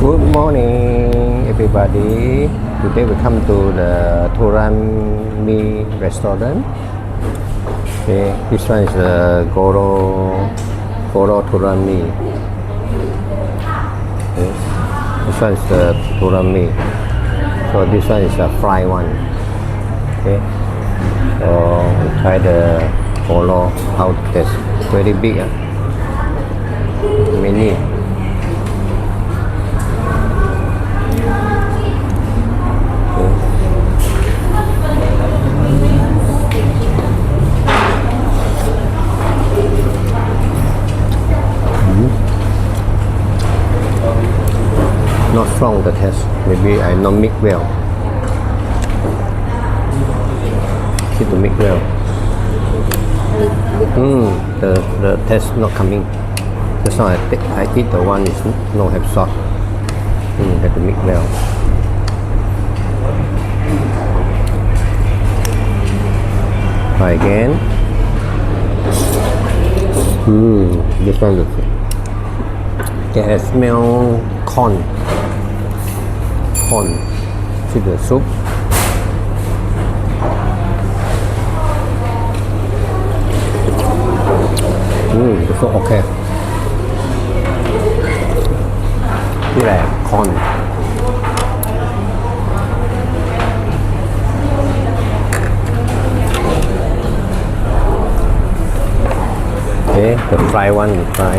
Good morning, everybody. Today we come to the Tuaran Mee Restoran. Okay, this one is the Goro Tuaran Mee. Okay. This one is the Tuaran Mee. So this one is a fried one. Okay. So we try the Goro. How it tastes? Very big. Mini. Not strong the taste. Maybe I not mix well. Need to mix well. The taste not coming. That's why I eat the one is no have salt. Have to mix well. Try again. This one looks. They smell corn. See the soup. The soup okay. This là corn. Okay, the fried one you try.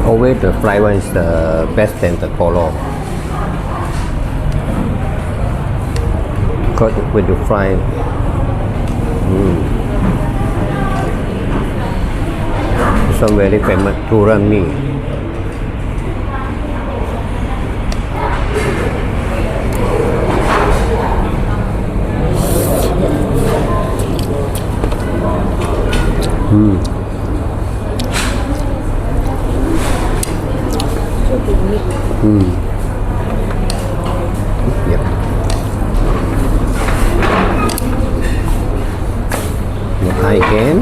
Always the fried one is the best than the kolo. Because when you fry, this one very famous, Tuaran Mee. Yep. Try again.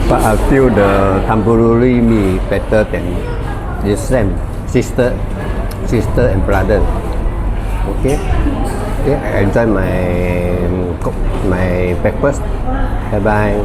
But I feel the Tamparuli mee better than the same sister and brother. Okay, I enjoy my breakfast. Bye bye.